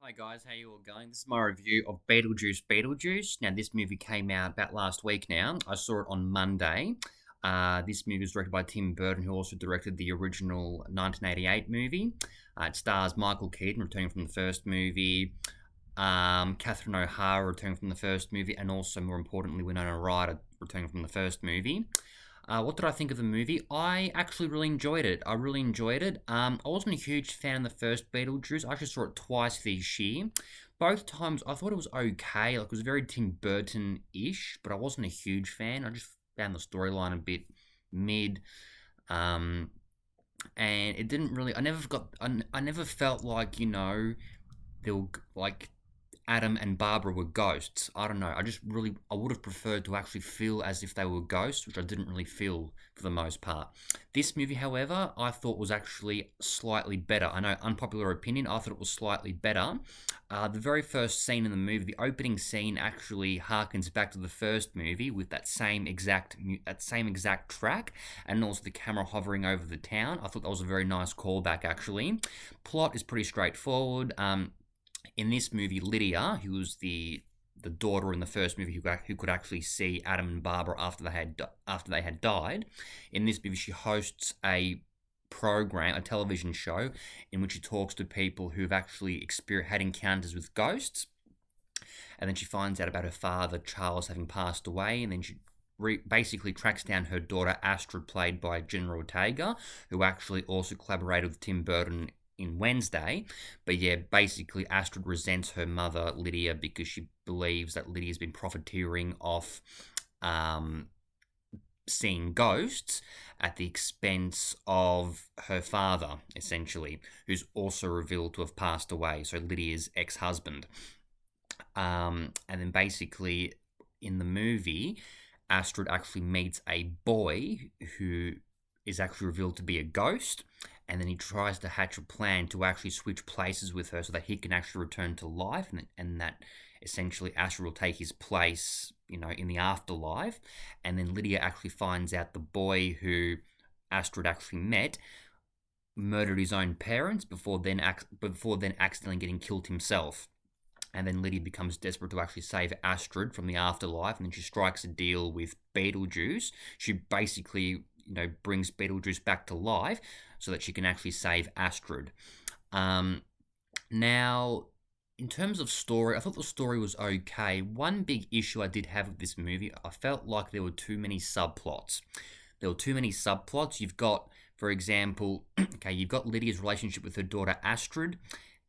Hi guys, how you all going? This is my review of Beetlejuice Beetlejuice. Now, this movie came out about last week now. I saw it on Monday. This movie was directed by Tim Burton, who also directed the original 1988 movie. It stars Michael Keaton, returning from the first movie, Catherine O'Hara, returning from the first movie, and also, more importantly, Winona Ryder, returning from the first movie. What did I think of the movie? I actually really enjoyed it. I really enjoyed it. I wasn't a huge fan of the first Beetlejuice. I actually saw it twice this year. Both times I thought it was okay. Like, it was very Tim Burton-ish, but I wasn't a huge fan. I just found the storyline a bit mid. Um, and it didn't really. I never felt like they were like Adam and Barbara were ghosts. I don't know. I would have preferred to actually feel as if they were ghosts, which I didn't really feel for the most part. This movie, however, I thought was actually slightly better. I know, unpopular opinion, I thought it was slightly better. The very first scene in the movie, the opening scene, actually harkens back to the first movie with that same exact track, and also the camera hovering over the town. I thought that was a very nice callback, actually. Plot is pretty straightforward. In this movie, Lydia, who was the daughter in the first movie who could actually see Adam and Barbara after they had died, in this movie she hosts a television show, in which she talks to people who've actually had encounters with ghosts, and then she finds out about her father Charles having passed away, and then she basically tracks down her daughter Astrid, played by Jenna Ortega, who actually also collaborated with Tim Burton in Wednesday. But yeah, basically Astrid resents her mother Lydia because she believes that Lydia's been profiteering off seeing ghosts at the expense of her father, essentially, who's also revealed to have passed away. So Lydia's ex-husband. And then basically in the movie, Astrid actually meets a boy who is actually revealed to be a ghost, and then he tries to hatch a plan to actually switch places with her so that he can actually return to life, and that essentially Astrid will take his place, in the afterlife. And then Lydia actually finds out the boy who Astrid actually met murdered his own parents before then accidentally getting killed himself. And then Lydia becomes desperate to actually save Astrid from the afterlife, and then she strikes a deal with Beetlejuice. She basically, brings Beetlejuice back to life so that she can actually save Astrid. Now, in terms of story, I thought the story was okay. One big issue I did have with this movie, I felt like there were too many subplots. You've got, for example, you've got Lydia's relationship with her daughter Astrid.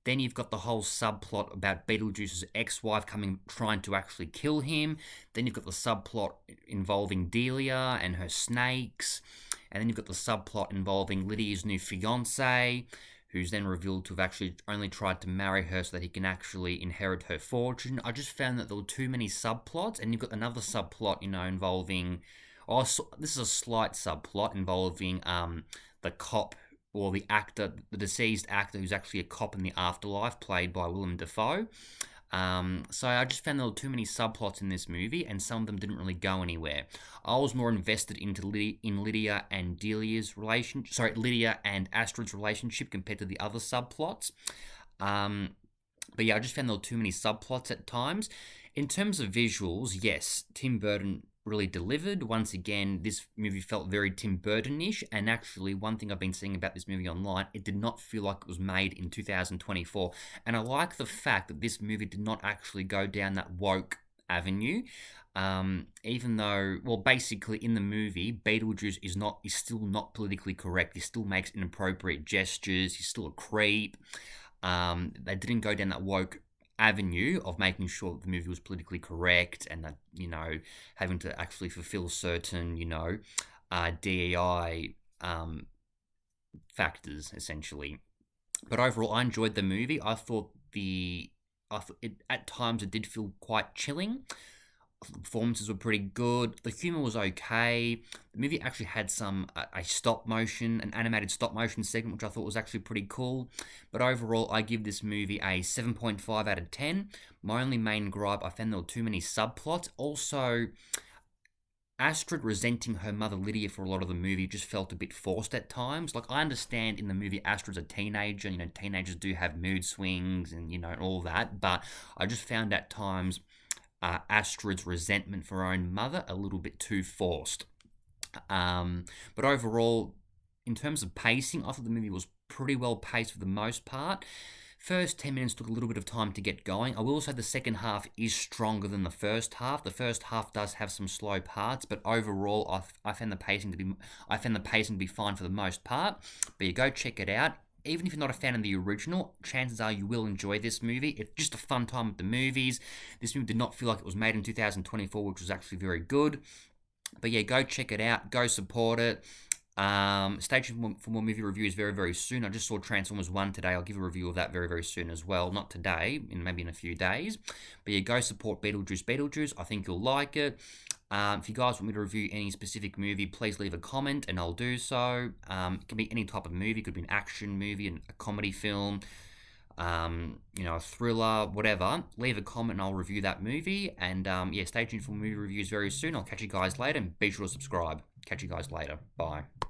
Then you've got the whole subplot about Beetlejuice's ex-wife trying to actually kill him. Then you've got the subplot involving Delia and her snakes. And then you've got the subplot involving Lydia's new fiancé, who's then revealed to have actually only tried to marry her so that he can actually inherit her fortune. I just found that there were too many subplots. And you've got another subplot, involving... Oh, so this is a slight subplot involving the cop, or the deceased actor, who's actually a cop in the afterlife, played by Willem Dafoe. So I just found there were too many subplots in this movie, and some of them didn't really go anywhere. I was more invested in Lydia and Lydia and Astrid's relationship compared to the other subplots. But yeah, I just found there were too many subplots at times. In terms of visuals, yes, Tim Burton really delivered. Once again, this movie felt very Tim Burton-ish, and actually, one thing I've been seeing about this movie online, it did not feel like it was made in 2024, and I like the fact that this movie did not actually go down that woke avenue, even though, well, basically in the movie, Beetlejuice is still not politically correct. He still makes inappropriate gestures. He's still a creep. They didn't go down that woke avenue of making sure that the movie was politically correct, and that, having to actually fulfill certain, DEI factors, essentially. But overall, I enjoyed the movie. At times it did feel quite chilling. The performances were pretty good. The humor was okay. The movie actually had an animated stop motion segment, which I thought was actually pretty cool. But overall, I give this movie a 7.5 out of 10. My only main gripe, I found there were too many subplots. Also, Astrid resenting her mother Lydia for a lot of the movie just felt a bit forced at times. Like, I understand in the movie Astrid's a teenager, teenagers do have mood swings and, all that, but I just found at times Astrid's resentment for her own mother a little bit too forced. But overall, in terms of pacing, I thought the movie was pretty well paced for the most part. First 10 minutes took a little bit of time to get going. I will say the second half is stronger than the first half. The first half does have some slow parts, but overall, I found the pacing to be fine for the most part. But you go check it out. Even if you're not a fan of the original, chances are you will enjoy this movie. It's just a fun time at the movies. This movie did not feel like it was made in 2024, which was actually very good. But yeah, go check it out. Go support it. Stay tuned for more movie reviews very, very soon. I just saw Transformers 1 today. I'll give a review of that very, very soon as well. Not today, maybe in a few days. But yeah, go support Beetlejuice. I think you'll like it. If you guys want me to review any specific movie, please leave a comment and I'll do so. It can be any type of movie. It could be an action movie, a comedy film, a thriller, whatever. Leave a comment and I'll review that movie. And yeah, stay tuned for movie reviews very soon. I'll catch you guys later and be sure to subscribe. Catch you guys later. Bye.